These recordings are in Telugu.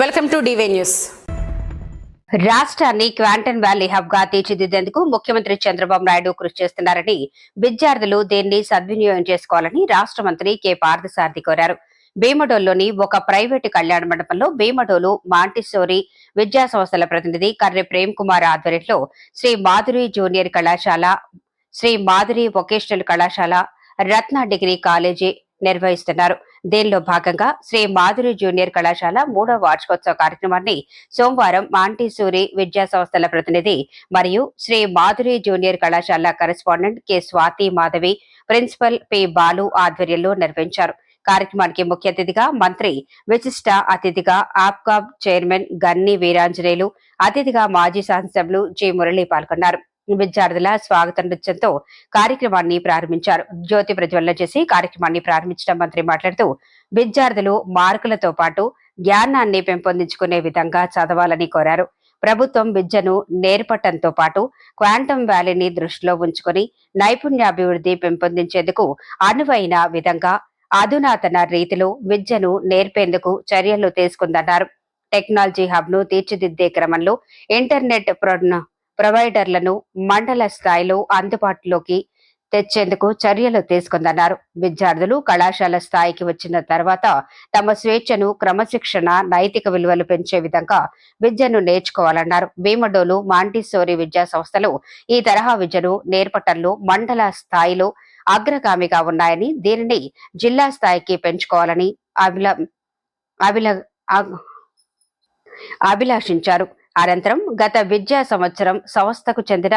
Welcome to DY news. రాష్ట్రాన్ని క్వాంటమ్ వ్యాలీ హబ్ గా తీర్చిదిద్దేందుకు ముఖ్యమంత్రి చంద్రబాబు నాయుడు కృషి చేస్తున్నారని, విద్యార్థులు దీన్ని సద్వినియోగం చేసుకోవాలని రాష్ట్ర మంత్రి కె పార్థసారథి కోరారు. భీమడోల్లోని ఒక ప్రైవేటు కళ్యాణ మండపంలో భీమడోలు మాంటిసోరీ విద్యా సంస్థల ప్రతినిధి కర్రె ప్రేమ్ కుమార్ ఆధ్వర్యంలో శ్రీ మాధురి జూనియర్ కళాశాల, శ్రీ మాధురి వొకేషనల్ కళాశాల, రత్న డిగ్రీ కాలేజీ నిర్వహిస్తున్నారు. దీనిలో భాగంగా శ్రీ మాధురి జూనియర్ కళాశాల 3వ వార్షికోత్సవ కార్యక్రమాన్ని సోమవారం మాంటిసోరీ విద్యా సంస్థల ప్రతినిధి మరియు శ్రీ మాధురి జూనియర్ కళాశాల correspondent K Swathi Madhavi, principal P Balu ఆధ్వర్యంలో నిర్వహించారు. కార్యక్రమానికి ముఖ్య అతిథిగా మంత్రి, విశిష్ట అతిథిగా ఆప్కాబ్ చైర్మన్ గన్ని వీరాంజనేయులు, అతిథిగా మాజీ శాసనసభ్యులు జి మురళి పాల్గొన్నారు. విద్యార్థుల స్వాగత నృత్యంతో కార్యక్రమాన్ని ప్రారంభించారు. జ్యోతి ప్రజ్వలన చేసి కార్యక్రమాన్ని ప్రారంభించిన మంత్రి మాట్లాడుతూ, విద్యార్థులు మార్కులతో పాటు జ్ఞానాన్ని పెంపొందించుకునే విధంగా చదవాలని కోరారు. ప్రభుత్వం విద్యను నేర్పటంతో పాటు క్వాంటమ్ వ్యాలీని దృష్టిలో ఉంచుకుని నైపుణ్యాభివృద్ధి పెంపొందించేందుకు అనువైన విధంగా అధునాతన రీతిలో విద్యను నేర్పేందుకు చర్యలు తీసుకుందన్నారు. టెక్నాలజీ హబ్ ను తీర్చిదిద్దే క్రమంలో ఇంటర్నెట్ ప్రొవైడర్లను మండల స్థాయిలో అందుబాటులోకి తెచ్చేందుకు చర్యలు తీసుకుందన్నారు. విద్యార్థులు కళాశాల స్థాయికి వచ్చిన తర్వాత తమ స్వేచ్ఛను, క్రమశిక్షణ, నైతిక విలువలు పెంచే విధంగా విద్యను నేర్చుకోవాలన్నారు. భీమడోలు మాంటిసోరీ విద్యా సంస్థలు ఈ తరహా విద్యను నేర్పటంలో మండల స్థాయిలో అగ్రగామిగా ఉన్నాయని, దీనిని జిల్లా స్థాయికి పెంచుకోవాలని అభిలాషించారు. అనంతరం గత విద్యా సంవత్సరం సంస్థకు చెందిన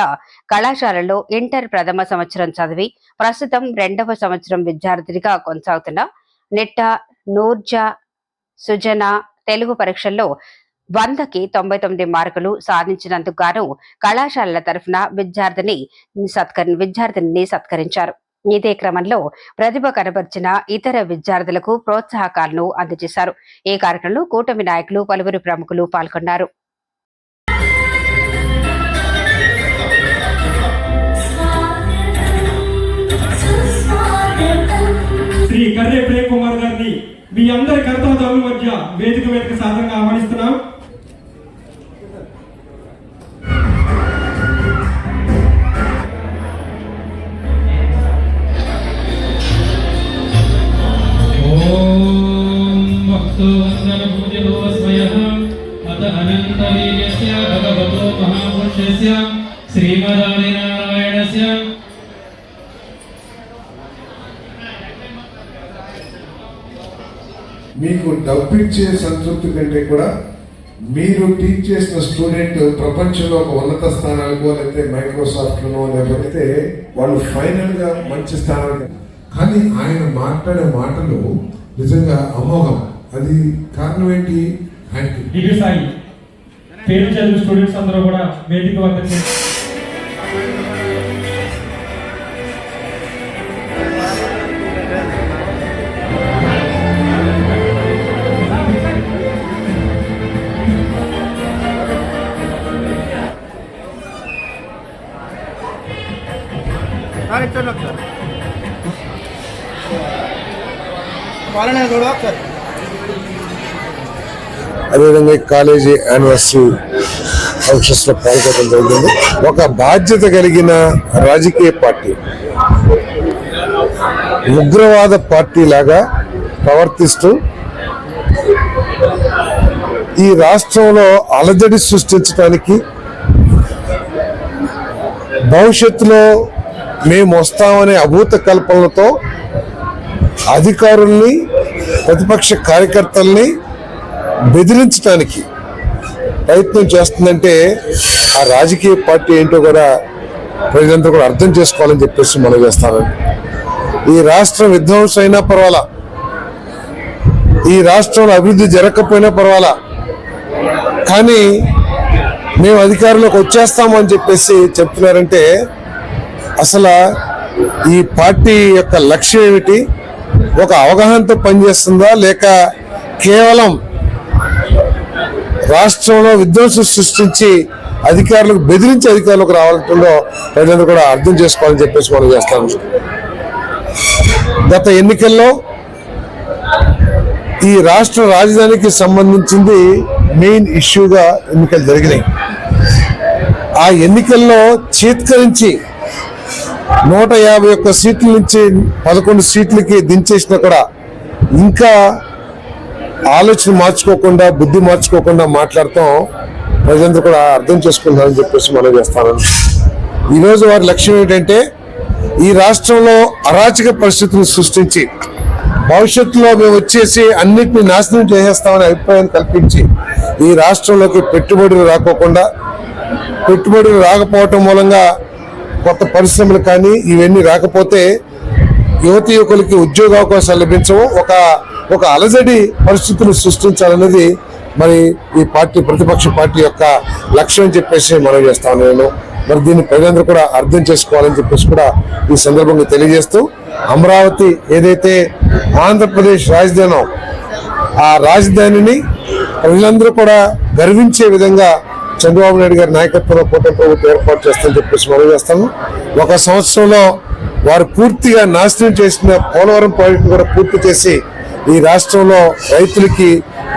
కళాశాలలో ఇంటర్ ప్రథమ సంవత్సరం చదివి ప్రస్తుతం 2వ సంవత్సరం విద్యార్థినిగా కొనసాగుతున్న నిట్ట నూర్జా సుజన తెలుగు పరీక్షల్లో 100కి 99 మార్కులు సాధించినందుకు గాను కళాశాలల తరఫున విద్యార్థిని సత్కరించారు. ఇదే క్రమంలో ప్రతిభ కనబర్చిన ఇతర విద్యార్థులకు ప్రోత్సాహకాలను అందజేశారు. ఈ కార్యక్రమంలో కూటమి నాయకులు, పలువురు ప్రముఖులు పాల్గొన్నారు. శ్రీ కర్రె ప్రేమ్ కుమార్ గారిని మీ అందరి కర్తవ్యాల మధ్య వేదిక సాధనగా ఆహ్వానిస్తున్నాం. శ్రీమదాదినారాయణస్య మీకు డబ్బిచ్చే సంతృప్తి కంటే కూడా మీరు టీచ్ చేసిన స్టూడెంట్ ప్రపంచంలో ఒక ఉన్నత స్థానాలకు, లేకపోతే మైక్రోసాఫ్ట్లోనో, లేకపోతే వాళ్ళు ఫైనల్ గా మంచి స్థానాలు. కానీ ఆయన మాట్లాడే మాటలు నిజంగా అమోఘం. అది కారణం ఏంటి? దివ్యసాయి పేరు చదివిన స్టూడెంట్స్ అందరూ కూడా వేదిక వద్ద అదేవిధంగా కాలేజీ యానివర్సరీ ఫంక్షన్స్ లో పాల్గొనడం జరిగింది. ఒక బాధ్యత కలిగిన రాజకీయ పార్టీ ఉగ్రవాద పార్టీ లాగా ప్రవర్తిస్తూ ఈ రాష్ట్రంలో అలజడి సృష్టించడానికి, భవిష్యత్తులో మేము వస్తామనే అభూత కల్పనలతో అధికారుల్ని, ప్రతిపక్ష కార్యకర్తల్ని బెదిరించడానికి ప్రయత్నం చేస్తుందంటే ఆ రాజకీయ పార్టీ ఏంటో కూడా ప్రజలంతా కూడా అర్థం చేసుకోవాలని చెప్పేసి మనం చేస్తామని. ఈ రాష్ట్రం విధ్వంసం అయినా పర్వాలా, ఈ రాష్ట్రంలో అభివృద్ధి జరగకపోయినా పర్వాలా, కానీ మేము అధికారంలోకి వచ్చేస్తామని చెప్పేసి చెప్తున్నారంటే అసలు ఈ పార్టీ యొక్క లక్ష్యం ఏమిటి? ఒక అవగాహనతో పనిచేస్తుందా, లేక కేవలం రాష్ట్రంలో విధ్వంసం సృష్టించి అధికారులకు బెదిరించి అధికారులకు రావాలంటుందో ప్రజలందరూ కూడా అర్థం చేసుకోవాలని చెప్పేసి మనం చేస్తాము. గత ఎన్నికల్లో ఈ రాష్ట్ర రాజధానికి సంబంధించింది మెయిన్ ఇష్యూగా ఎన్నికలు జరిగినాయి. ఆ ఎన్నికల్లో చీత్కరించి 151 సీట్ల నుంచి 11 సీట్లకి దించేసినా కూడా ఇంకా ఆలోచన మార్చుకోకుండా, బుద్ధి మార్చుకోకుండా మాట్లాడటం ప్రజలందరూ కూడా అర్థం చేసుకుంటారని చెప్పేసి మనం చేస్తాను. ఈరోజు వారి లక్ష్యం ఏంటంటే ఈ రాష్ట్రంలో అరాచక పరిస్థితులు సృష్టించి భవిష్యత్తులో మేము వచ్చేసి అన్నిటిని నాశనం చేసేస్తామనే అభిప్రాయాన్ని కల్పించి ఈ రాష్ట్రంలోకి పెట్టుబడులు రాకోకుండా, పెట్టుబడులు రాకపోవటం మూలంగా కొత్త పరిశ్రమలు కానీ ఇవన్నీ రాకపోతే యువతి యువకులకి ఉద్యోగ అవకాశాలు లభించవు, ఒక అలజడి పరిస్థితులు సృష్టించాలనేది మరి ఈ పార్టీ, ప్రతిపక్ష పార్టీ యొక్క లక్ష్యం అని చెప్పేసి మనం చేస్తాను నేను. మరి దీన్ని ప్రజలందరూ కూడా అర్థం చేసుకోవాలని చెప్పేసి కూడా ఈ సందర్భంగా తెలియజేస్తూ, అమరావతి ఏదైతే ఆంధ్రప్రదేశ్ రాజధానో ఆ రాజధానిని ప్రజలందరూ కూడా గర్వించే విధంగా చంద్రబాబు నాయుడు గారి నాయకత్వంలో కూటమి ప్రభుత్వం ఏర్పాటు చేస్తామని చెప్పేసి మనం చేస్తాము. 1 సంవత్సరంలో వారు పూర్తిగా నాశనం చేసిన పోలవరం ప్రాజెక్టు కూడా పూర్తి చేసి ఈ రాష్ట్రంలో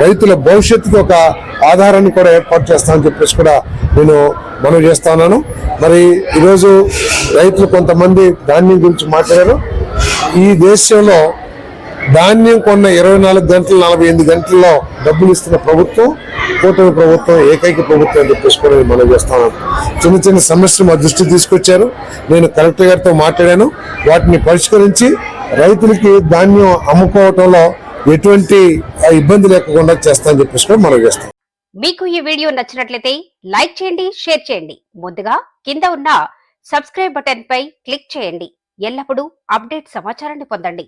రైతుల భవిష్యత్తుకి ఒక ఆధారాన్ని కూడా ఏర్పాటు చేస్తామని చెప్పేసి కూడా నేను మనవి చేస్తా ఉన్నాను. మరి ఈరోజు రైతులు కొంతమంది ధాన్యం గురించి మాట్లాడారు. ఈ దేశంలో ధాన్యం కొన్న 24 గంటలు 48 గంటల్లో డబ్బులు ఇస్తున్న ప్రభుత్వం కూటమి ప్రభుత్వం, ఏకైక ప్రభుత్వం అని చెప్పేసి కూడా మనం చేస్తాను. చిన్న సమస్యలు మా దృష్టికి తీసుకొచ్చారు. నేను కలెక్టర్ గారితో మాట్లాడాను. వాటిని పరిష్కరించి రైతులకి ధాన్యం అమ్ముకోవటంలో ఎటువంటి ఇబ్బంది లేకుండా చేస్తామని చెప్పేసి కూడా మనం చేస్తాం. మీకు ఈ వీడియో నచ్చినట్లయితే లైక్ చేయండి, షేర్ చేయండి. ముందుగా కింద ఉన్న సబ్స్క్రైబ్ బటన్ పై క్లిక్ చేయండి. ఎల్లప్పుడూ అప్డేట్ సమాచారాన్ని పొందండి.